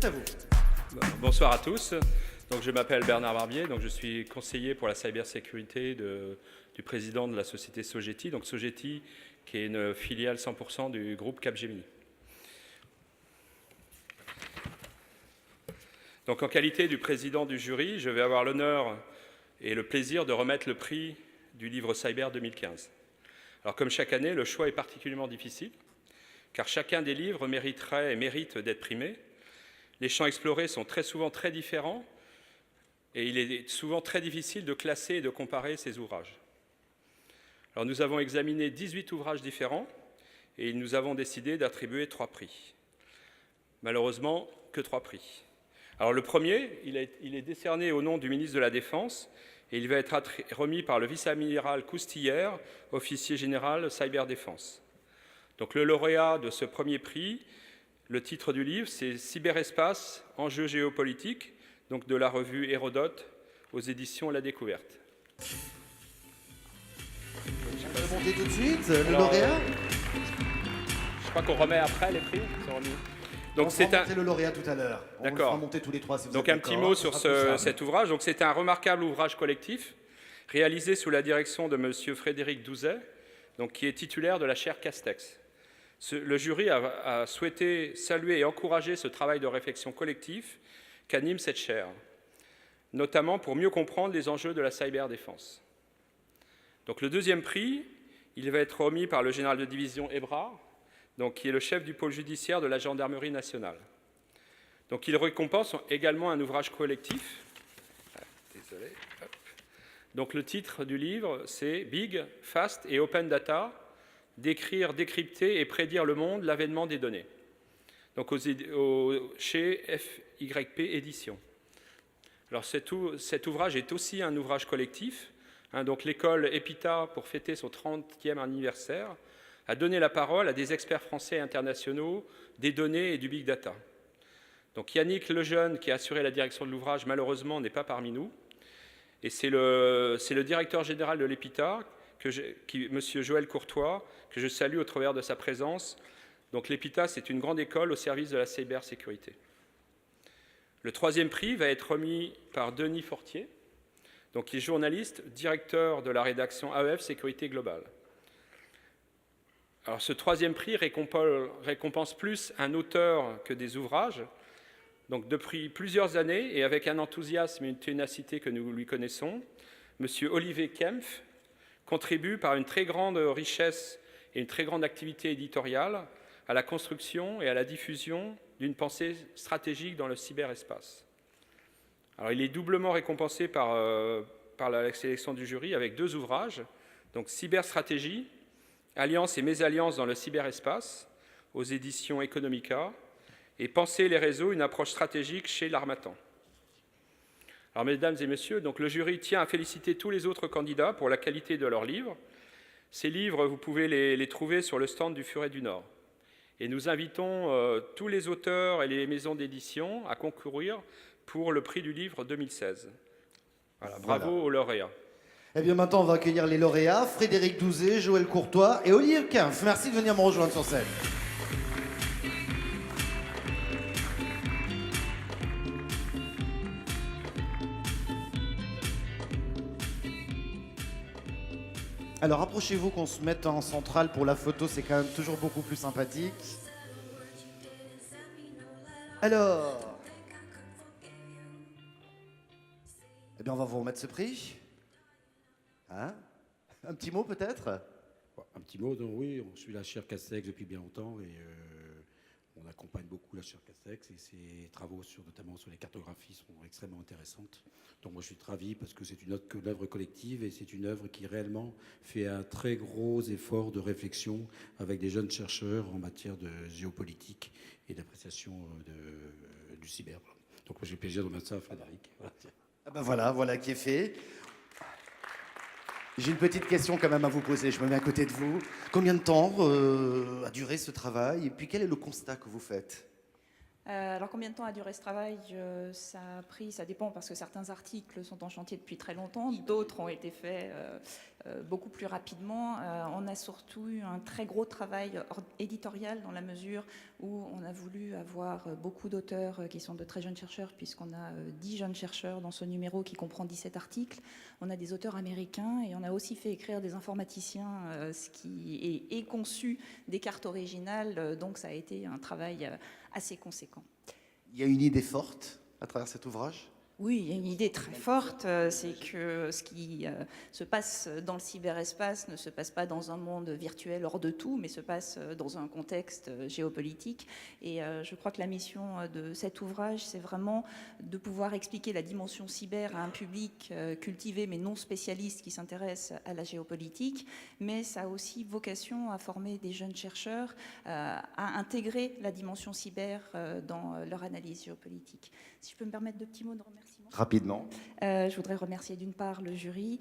C'est à vous. Bonsoir à tous. Donc, je m'appelle Bernard Barbier, donc je suis conseiller pour la cybersécurité du président de la société Sogeti. Donc Sogeti, qui est une filiale 100% du groupe Capgemini. Donc en qualité du président du jury, je vais avoir l'honneur et le plaisir de remettre le prix du livre Cyber 2015. Alors comme chaque année, le choix est particulièrement difficile, car chacun des livres mériterait et mérite d'être primé. Les champs explorés sont très souvent très différents et il est souvent très difficile de classer et de comparer ces ouvrages. Alors nous avons examiné 18 ouvrages différents et nous avons décidé d'attribuer 3 prix. Malheureusement, que 3 prix. Alors le premier, il est décerné au nom du ministre de la Défense et il va être remis par le vice-amiral Coustillère, officier général cyberdéfense. Donc le lauréat de ce premier prix, le titre du livre, c'est Cyberespace, enjeux géopolitiques, donc de la revue Hérodote aux éditions La Découverte. On peut monter tout de suite, le lauréat. Je crois qu'on remet après les prix. Donc c'est le lauréat tout à l'heure. On le fera monter tous les trois si vous Donc êtes un petit mot sur cet ouvrage. Donc c'est un remarquable ouvrage collectif réalisé sous la direction de Monsieur Frédéric Douzet, donc qui est titulaire de la chaire Castex. Le jury a souhaité saluer et encourager ce travail de réflexion collectif qu'anime cette chaire, notamment pour mieux comprendre les enjeux de la cyberdéfense. Donc le deuxième prix, il va être remis par le général de division Hébrard, donc qui est le chef du pôle judiciaire de la gendarmerie nationale. Donc il récompense également un ouvrage collectif. Désolé. Hop. Donc le titre du livre, c'est Big, Fast et Open Data, décrire, décrypter et prédire le monde, l'avènement des données. Donc chez FYP Éditions. Alors cet ouvrage est aussi un ouvrage collectif. Donc l'école EPITA, pour fêter son 30e anniversaire, a donné la parole à des experts français et internationaux des données et du big data. Donc Yannick Lejeune, qui a assuré la direction de l'ouvrage, malheureusement n'est pas parmi nous. Et c'est le directeur général de l'EPITA, M. Joël Courtois, que je salue au travers de sa présence. Donc l'EPITA, c'est une grande école au service de la cybersécurité. Le troisième prix va être remis par Denis Fortier, donc qui est journaliste, directeur de la rédaction AEF Sécurité Globale. Alors ce troisième prix récompense plus un auteur que des ouvrages. Donc depuis plusieurs années, et avec un enthousiasme et une ténacité que nous lui connaissons, M. Olivier Kempf contribue par une très grande richesse et une très grande activité éditoriale à la construction et à la diffusion d'une pensée stratégique dans le cyberespace. Alors, il est doublement récompensé par la sélection du jury avec 2 ouvrages, donc Cyberstratégie, Alliances et mésalliances dans le cyberespace, aux éditions Economica, et Penser les réseaux, une approche stratégique chez l'Harmattan. Alors, mesdames et messieurs, donc le jury tient à féliciter tous les autres candidats pour la qualité de leurs livres. Ces livres, vous pouvez les trouver sur le stand du Furet du Nord. Et nous invitons tous les auteurs et les maisons d'édition à concourir pour le prix du livre 2016. Voilà, bravo aux lauréats. Eh bien maintenant, on va accueillir les lauréats, Frédéric Douzet, Joël Courtois et Olivier Kempf. Merci de venir me rejoindre sur scène. Alors approchez-vous qu'on se mette en centrale pour la photo, c'est quand même toujours beaucoup plus sympathique. Alors, eh bien on va vous remettre ce prix. Hein? Un petit mot peut-être? Un petit mot, donc oui, on suit la chaire Castex depuis bien longtemps et on accompagne beaucoup la chaire Castex et ses travaux, notamment sur les cartographies, sont extrêmement intéressantes. Donc moi je suis ravi parce que c'est une œuvre collective et c'est une œuvre qui réellement fait un très gros effort de réflexion avec des jeunes chercheurs en matière de géopolitique et d'appréciation du cyber. Donc moi j'ai le plaisir de remettre ça à Frédéric. Voilà. Ah ben voilà qui est fait. J'ai une petite question quand même à vous poser, je me mets à côté de vous. Combien de temps a duré ce travail et puis quel est le constat que vous faites? Alors combien de temps a duré ce travail? Ça dépend parce que certains articles sont en chantier depuis très longtemps, d'autres ont été faits beaucoup plus rapidement. On a surtout eu un très gros travail éditorial dans la mesure où on a voulu avoir beaucoup d'auteurs qui sont de très jeunes chercheurs, puisqu'on a 10 jeunes chercheurs dans ce numéro qui comprend 17 articles. On a des auteurs américains et on a aussi fait écrire des informaticiens, ce qui est conçu des cartes originales. Donc ça a été un travail assez conséquent. Il y a une idée forte à travers cet ouvrage? Oui, il y a une idée très forte, c'est que ce qui se passe dans le cyberespace ne se passe pas dans un monde virtuel hors de tout, mais se passe dans un contexte géopolitique. Et je crois que la mission de cet ouvrage, c'est vraiment de pouvoir expliquer la dimension cyber à un public cultivé mais non spécialiste qui s'intéresse à la géopolitique. Mais ça a aussi vocation à former des jeunes chercheurs, à intégrer la dimension cyber dans leur analyse géopolitique. Si je peux me permettre 2 petits mots de remerciement. Rapidement. Je voudrais remercier d'une part le jury,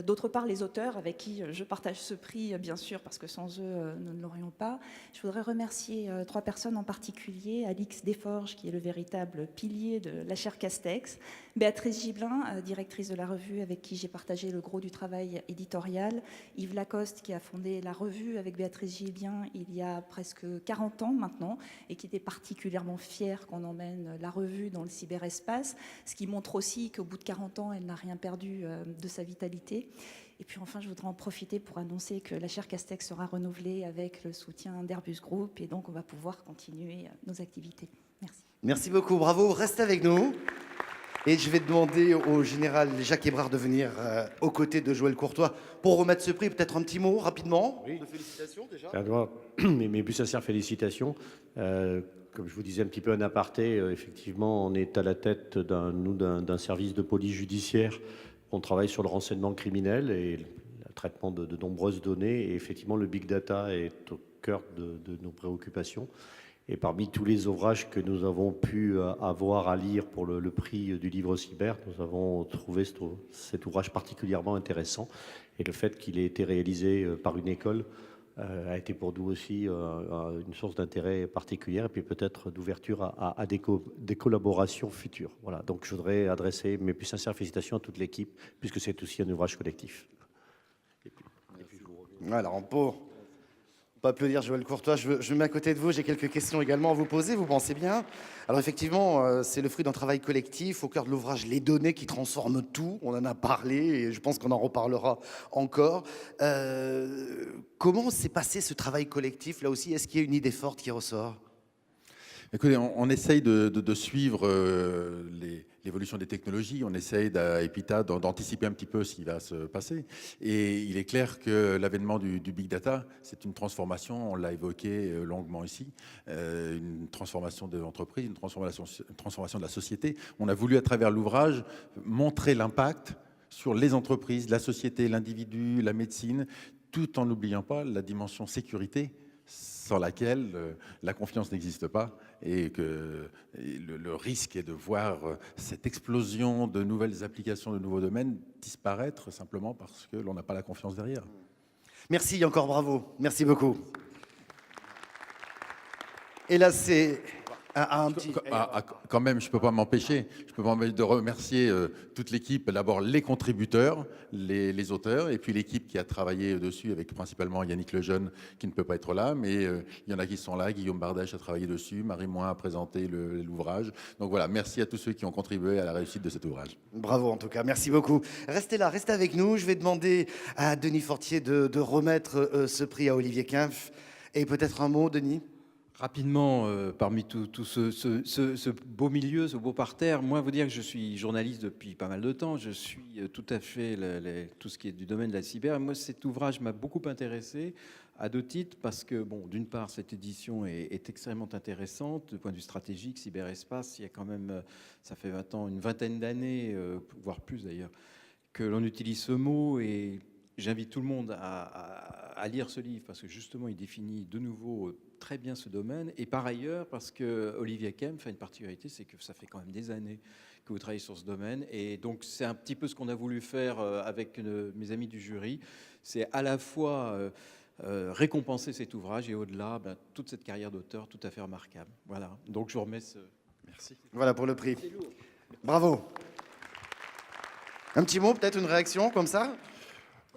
d'autre part les auteurs avec qui je partage ce prix, bien sûr, parce que sans eux, nous ne l'aurions pas. Je voudrais remercier 3 personnes en particulier. Alix Desforges, qui est le véritable pilier de la chaire Castex. Béatrice Gibelin, directrice de la revue, avec qui j'ai partagé le gros du travail éditorial. Yves Lacoste, qui a fondé la revue avec Béatrice Gibelin il y a presque 40 ans maintenant, et qui était particulièrement fière qu'on emmène la revue dans le cyberespace, ce qui montre aussi qu'au bout de 40 ans, elle n'a rien perdu de sa vitalité. Et puis enfin, je voudrais en profiter pour annoncer que la chaire Castex sera renouvelée avec le soutien d'Airbus Group, et donc on va pouvoir continuer nos activités. Merci. Merci beaucoup, bravo. Restez avec nous. Et je vais demander au général Jacques Hébrard de venir aux côtés de Joël Courtois pour remettre ce prix. Peut-être un petit mot, rapidement. Oui. De félicitations déjà. Mes plus sincères félicitations. Comme je vous disais un petit peu en aparté, effectivement, on est à la tête d'un service de police judiciaire. On travaille sur le renseignement criminel et le traitement de nombreuses données. Et effectivement, le big data est au cœur de nos préoccupations. Et parmi tous les ouvrages que nous avons pu avoir à lire pour le prix du livre cyber, nous avons trouvé cet ouvrage particulièrement intéressant. Et le fait qu'il ait été réalisé par une école a été pour nous aussi une source d'intérêt particulière et puis peut-être d'ouverture à des collaborations futures. Voilà. Donc je voudrais adresser mes plus sincères félicitations à toute l'équipe, puisque c'est aussi un ouvrage collectif. Voilà, on peut applaudir Joël Courtois. Je me mets à côté de vous, j'ai quelques questions également à vous poser, vous pensez bien? Alors effectivement, c'est le fruit d'un travail collectif. Au cœur de l'ouvrage, les données qui transforment tout. On en a parlé et je pense qu'on en reparlera encore. Comment s'est passé ce travail collectif là aussi? Est-ce qu'il y a une idée forte qui ressort? Écoutez, on essaye de suivre l'évolution des technologies, on essaye d'anticiper un petit peu ce qui va se passer. Et il est clair que l'avènement du big data, c'est une transformation, on l'a évoqué longuement ici, une transformation de l'entreprise, une transformation de la société. On a voulu, à travers l'ouvrage, montrer l'impact sur les entreprises, la société, l'individu, la médecine, tout en n'oubliant pas la dimension sécurité, sans laquelle la confiance n'existe pas et que le risque est de voir cette explosion de nouvelles applications, de nouveaux domaines disparaître simplement parce que l'on n'a pas la confiance derrière. Merci, et encore bravo. Merci beaucoup. Et là, c'est un petit... Quand même, je ne peux pas m'empêcher de remercier toute l'équipe, d'abord les contributeurs, les auteurs, et puis l'équipe qui a travaillé dessus, avec principalement Yannick Lejeune, qui ne peut pas être là, mais il y en a qui sont là, Guillaume Bardèche a travaillé dessus, Marie Moin a présenté l'ouvrage. Donc voilà, merci à tous ceux qui ont contribué à la réussite de cet ouvrage. Bravo en tout cas, merci beaucoup. Restez là, restez avec nous. Je vais demander à Denis Fortier de remettre ce prix à Olivier Kempf. Et peut-être un mot, Denis ? Rapidement, parmi tout ce beau milieu, ce beau parterre, moi, vous dire que je suis journaliste depuis pas mal de temps. Je suis tout à fait tout ce qui est du domaine de la cyber. Et moi, cet ouvrage m'a beaucoup intéressé à 2 titres parce que, bon, d'une part, cette édition est extrêmement intéressante du point de vue stratégique, cyberespace. Il y a quand même, ça fait 20 ans, une vingtaine d'années, voire plus d'ailleurs, que l'on utilise ce mot et j'invite tout le monde à lire ce livre parce que justement, il définit de nouveau très bien ce domaine. Et par ailleurs, parce que Olivier Kempf a une particularité, c'est que ça fait quand même des années que vous travaillez sur ce domaine. Et donc, c'est un petit peu ce qu'on a voulu faire avec mes amis du jury. C'est à la fois récompenser cet ouvrage et au-delà, toute cette carrière d'auteur tout à fait remarquable. Voilà. Donc, je vous remets ce... Merci. Voilà pour le prix. Bravo. Un petit mot, peut-être une réaction comme ça ?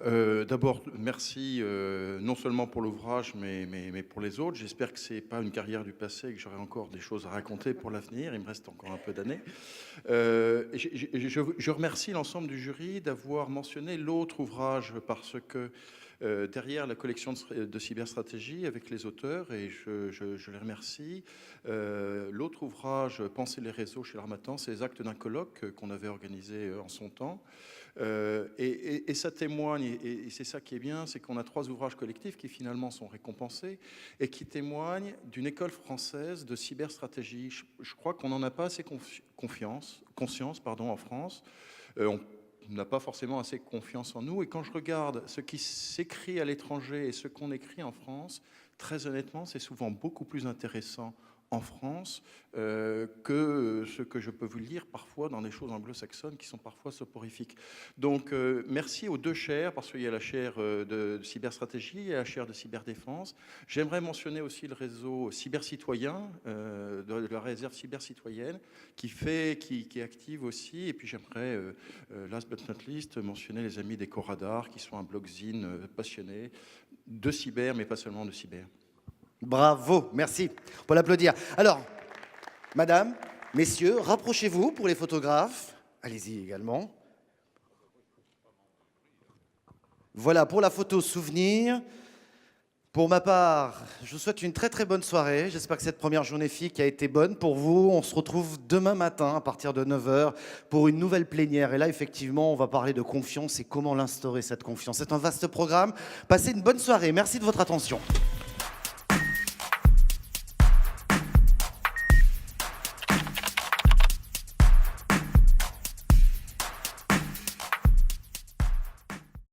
D'abord, merci non seulement pour l'ouvrage, mais pour les autres. J'espère que ce n'est pas une carrière du passé et que j'aurai encore des choses à raconter pour l'avenir. Il me reste encore un peu d'années. Je remercie l'ensemble du jury d'avoir mentionné l'autre ouvrage parce que derrière la collection de cyberstratégie avec les auteurs, et je les remercie, l'autre ouvrage, Penser les réseaux chez l'Harmattan, c'est les actes d'un colloque qu'on avait organisé en son temps. Et ça témoigne, et c'est ça qui est bien, c'est qu'on a 3 ouvrages collectifs qui finalement sont récompensés et qui témoignent d'une école française de cyberstratégie. Je crois qu'on n'en a pas assez conscience en France. On n'a pas forcément assez confiance en nous. Et quand je regarde ce qui s'écrit à l'étranger et ce qu'on écrit en France, très honnêtement, c'est souvent beaucoup plus intéressant en France que ce que je peux vous lire parfois dans des choses anglo-saxonnes qui sont parfois soporifiques. Donc merci aux 2 chaires, parce qu'il y a la chaire de cyberstratégie et la chaire de cyberdéfense. J'aimerais mentionner aussi le réseau cybercitoyen, de la réserve cybercitoyenne, qui est active aussi. Et puis j'aimerais, last but not least, mentionner les amis des Coradar, qui sont un blogzine passionné de cyber, mais pas seulement de cyber. Bravo, merci. On peut l'applaudir. Alors, madame, messieurs, rapprochez-vous pour les photographes. Allez-y également. Voilà, pour la photo souvenir. Pour ma part, je vous souhaite une très très bonne soirée. J'espère que cette première journée FIC a été bonne pour vous. On se retrouve demain matin à partir de 9h pour une nouvelle plénière. Et là, effectivement, on va parler de confiance et comment l'instaurer, cette confiance. C'est un vaste programme. Passez une bonne soirée. Merci de votre attention.